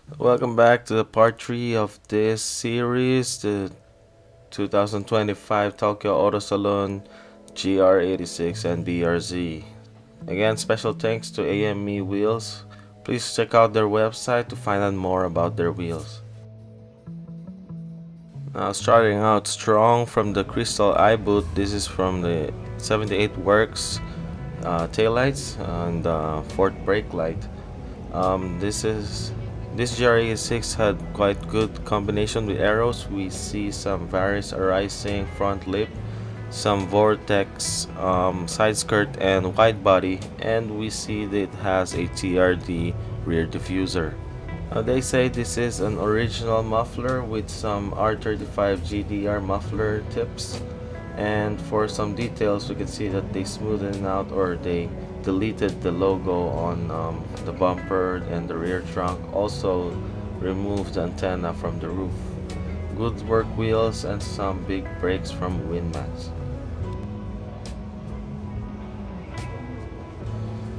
Welcome back to the part 3 of this series, the 2025 Tokyo Auto Salon GR86 and BRZ. Again, special thanks to AME Wheels. Please check out their website to find out more about their wheels. Now, starting out strong from the Crystal Eye boot, this is from the 78 Works taillights and fourth brake light. This GR86 had quite good combination with arrows. We see some Varis arising front lip, some vortex side skirt and wide body, and we see that it has a TRD rear diffuser. They say this is an original muffler with some R35 GDR muffler tips, and for some details we can see that they smoothed out or they deleted the logo on the bumper and the rear trunk, also removed the antenna from the roof. Good work wheels and some big brakes from Winmax.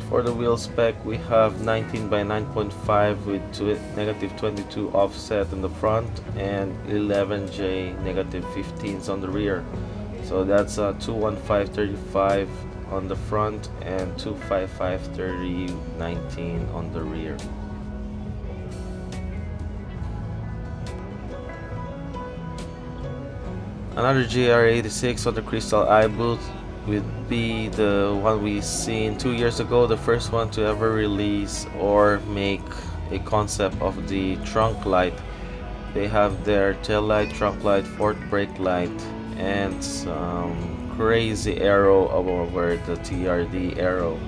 For the wheel spec, we have 19 by 9.5 with -22 offset on the front and 11J -15s on the rear. So that's 215/35 on the front and 255/30/19 on the rear. Another GR86 on the Crystal Eye booth would be the one we seen 2 years ago, the first one to ever release or make a concept of the trunk light. They have their tail light, trunk light, fourth brake light, and some crazy arrow over the TRD arrow.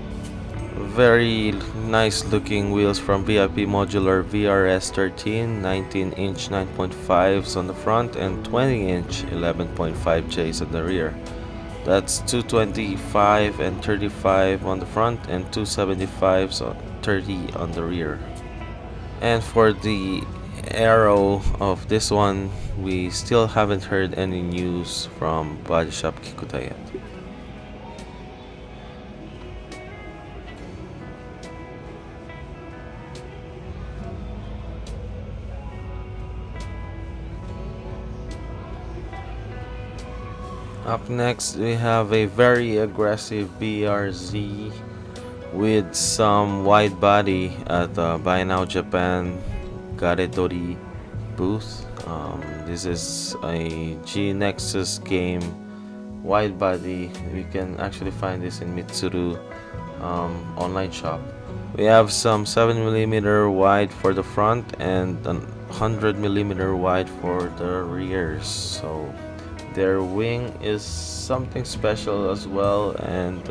Very nice looking wheels from VIP Modular VRS 13, 19-inch 9.5s on the front and 20-inch 11.5Js on the rear. That's 225 and 35 on the front and 275s 30 on the rear. And for the AERO of this one, we still haven't heard any news from Body Shop Kikuta yet. Up next, we have a very aggressive BRZ with some wide body at the Buy Now Japan Garedori booth. This is a G Nexus game wide body. We can actually find this in Mitsuru online shop. We have some 7mm wide for the front and 100mm wide for the rears. So their wing is something special as well, and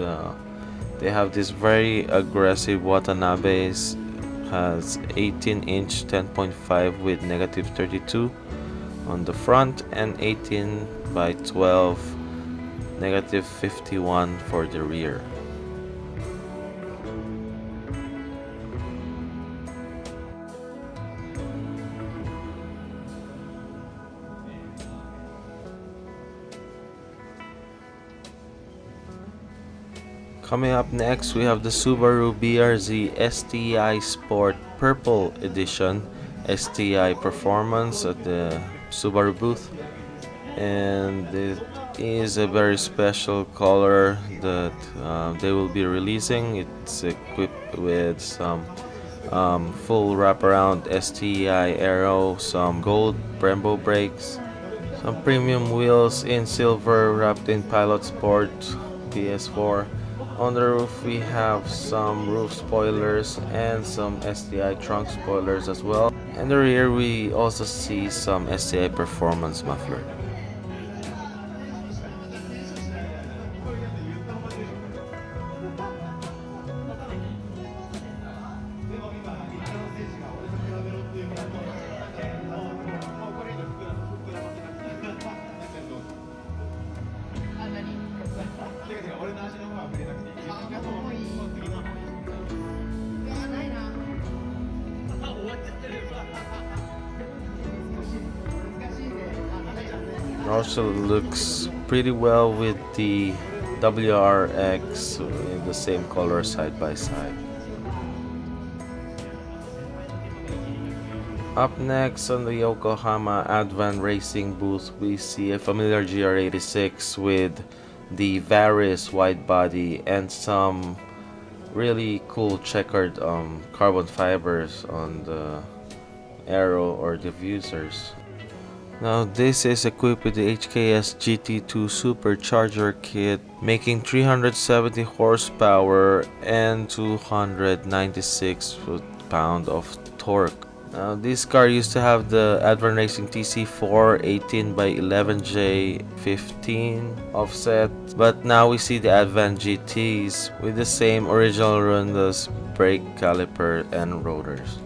they have this very aggressive Watanabes. Has 18-inch 10.5 with -32 on the front and 18 by 12 -51 for the rear. Coming up next, we have the Subaru BRZ STI Sport Purple Edition STI Performance at the Subaru booth, and it is a very special color that they will be releasing. It's equipped with some full wraparound STI AERO, some gold Brembo brakes, some premium wheels in silver wrapped in Pilot Sport PS4. On the roof we have some roof spoilers and some STI trunk spoilers as well. And the rear we also see some STI performance muffler. Also looks pretty well with the WRX in the same color side by side. Up next on the Yokohama Advan Racing booth, we see a familiar GR86 with the Varis widebody and some really cool checkered carbon fibers on the AERO or diffusers. Now this is equipped with the HKS GT2 supercharger kit, making 370 horsepower and 296 foot-pound of torque. Now this car used to have the Advan Racing TC4 18 by 11J15 offset, but now we see the Advan GTs with the same original Ronda's brake caliper and rotors.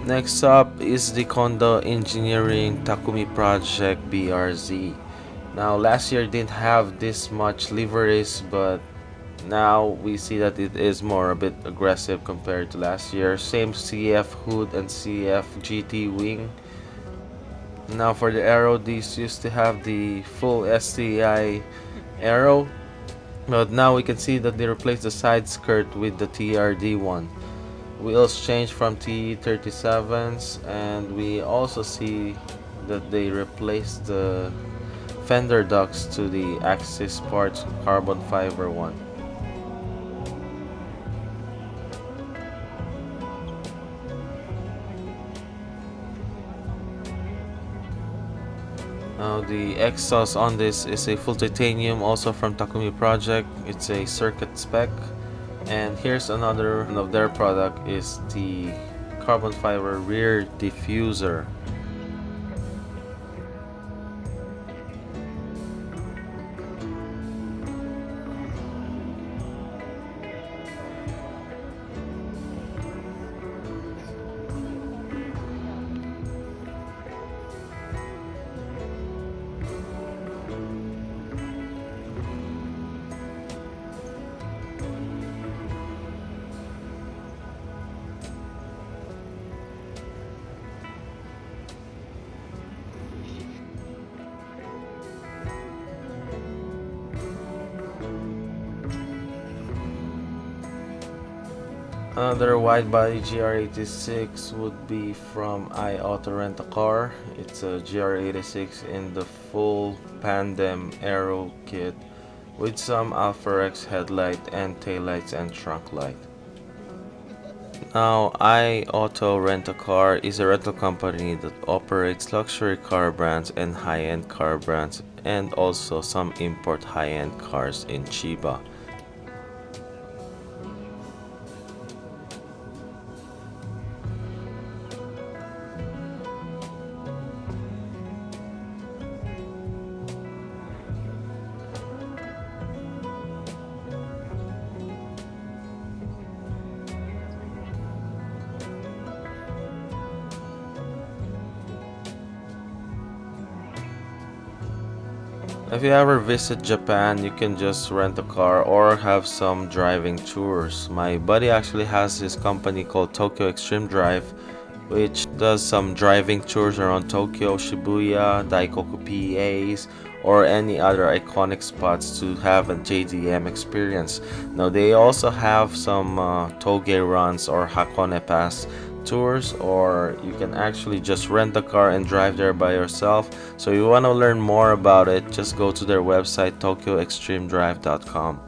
Next up is the Kondo Engineering Takumi Project BRZ. Now last year didn't have this much liveries, but now we see that it is more a bit aggressive compared to last year. Same CF hood and CF GT wing. Now for the AERO, these used to have the full STI AERO, but now we can see that they replaced the side skirt with the TRD one. Wheels changed from T37s, and we also see that they replaced the fender ducts to the Axis Sports carbon fiber one. Now the exhaust on this is a full titanium, also from Takumi Project. It's a circuit spec. And here's another one of their product is the carbon fiber rear diffuser. Another widebody GR86 would be from Eye Rent a Car. It's a GR86 in the full Pandem AERO kit with some Alpha X headlight and taillights and trunk light. Now, Eye Rent a Car is a rental company that operates luxury car brands and high-end car brands, and also some import high-end cars in Chiba. If you ever visit Japan, you can just rent a car or have some driving tours. My buddy actually has his company called Tokyo Extreme Drive, which does some driving tours around Tokyo, Shibuya, Daikoku PAs, or any other iconic spots to have a JDM experience. Now they also have some Toge runs or Hakone Pass tours, or you can actually just rent the car and drive there by yourself. So if you want to learn more about it, just go to their website tokyoextremedrive.com.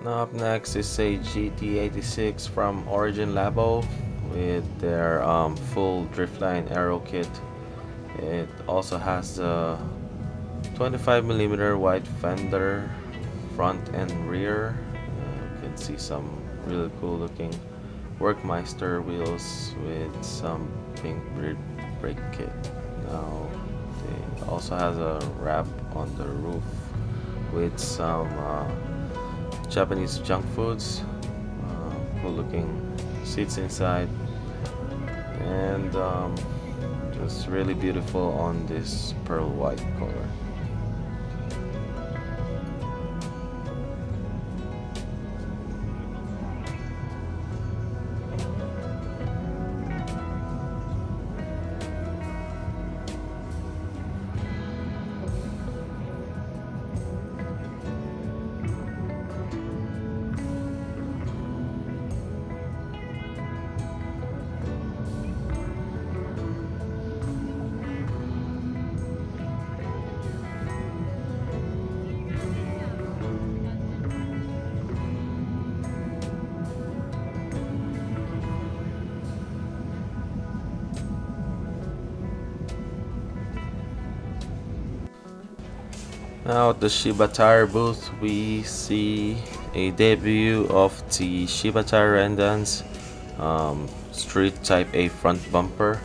Now up next is a GT86 from Origin Labo with their full driftline aero kit. It also has the 25mm wide fender front and rear. You can see some really cool looking Workmeister wheels with some pink brake kit. Now it also has a wrap on the roof with some Japanese junk foods. cool looking seats inside, and just really beautiful on this pearl white color. Now at the Shibata Tire booth, we see a debut of the Shibata Tire Rendans Street Type A front bumper.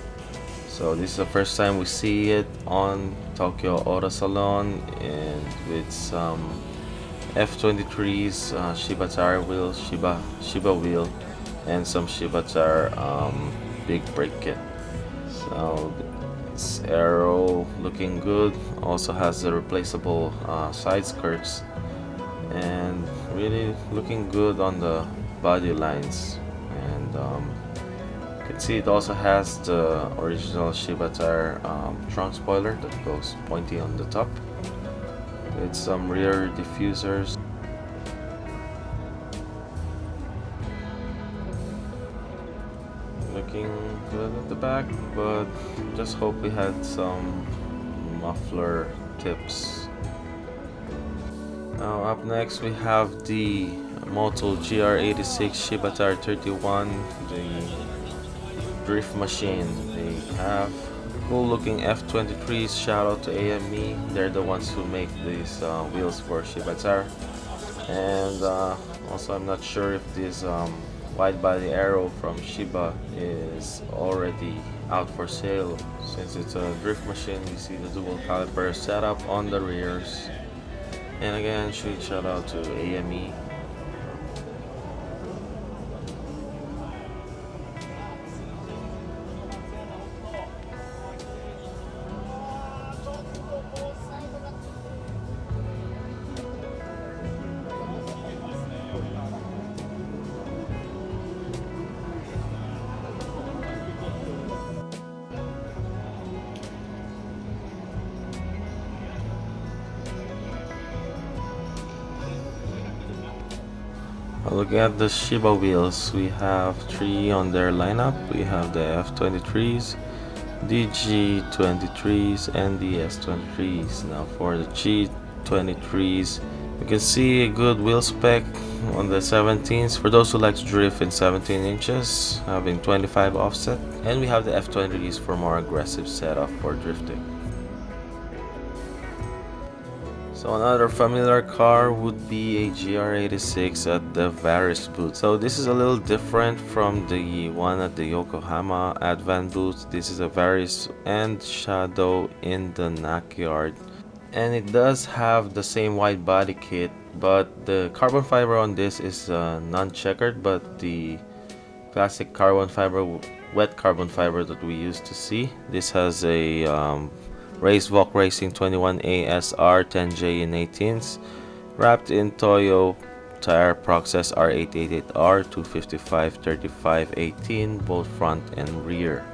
So this is the first time we see it on Tokyo Auto Salon, and with some F23s, Shibata Tire wheel, Shiba wheel, and some Shibata Tire big brake kit. So it's AERO looking good. Also has the replaceable side skirts, and really looking good on the body lines. And you can see it also has the original Shibata Tire trunk spoiler that goes pointy on the top, with some rear diffusers. Looking good at the back, but just hope we had some muffler tips. Now up next we have the Moto GR86 Shibata Tire 31, the drift machine. They have cool looking F23s. Shout out to AME, they're the ones who make these wheels for Shibata Tire. And also I'm not sure if this wide body AERO from Shiba is already out for sale. Since it's a drift machine, you see the dual caliper setup on the rears. And again, shout out to AME. Looking at the Shiba wheels, we have 3 on their lineup. We have the F23s, the G23s, and the S23s. Now for the G23s, you can see a good wheel spec on the 17s for those who like to drift in 17 inches, having 25 offset. And we have the F23s for more aggressive setup for drifting. So another familiar car would be a GR86 at the Varis booth. So this is a little different from the one at the Yokohama Advan booth. This is a Varis and Shadow in the Knockyard. And it does have the same wide body kit, but the carbon fiber on this is non-checkered, but the classic carbon fiber, wet carbon fiber that we used to see. This has a Race Walk Racing 21A SR 10J in 18s, wrapped in Toyo Tire Process R888R 255/35/18, both front and rear.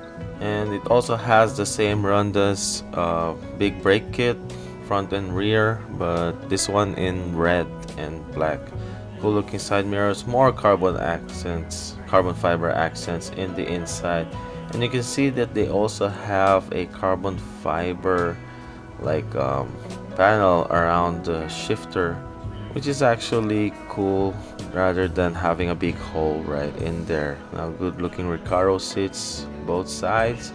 And it also has the same Ronda's big brake kit, front and rear, but this one in red and black. Cool looking side mirrors, more carbon fiber accents in the inside. And you can see that they also have a carbon fiber panel around the shifter, which is actually cool rather than having a big hole right in there. Now good looking Recaro seats both sides,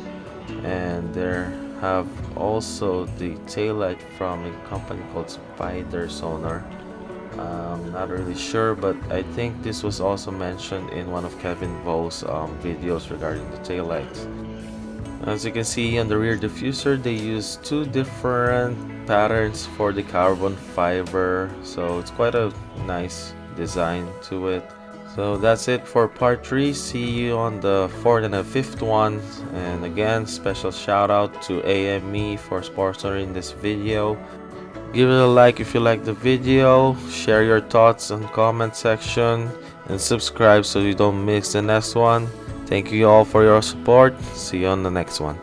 and there have also the taillight from a company called Spider Sonar. I'm not really sure, but I think this was also mentioned in one of Kevin Vo's videos regarding the taillights. As you can see on the rear diffuser, they use 2 different patterns for the carbon fiber, so it's quite a nice design to it. So that's it for part 3. See you on the 4th and the 5th one. And again, special shout out to AME for sponsoring this video. Give it a like if you like the video, share your thoughts in the comment section, and subscribe so you don't miss the next one. Thank you all for your support. See you on the next one.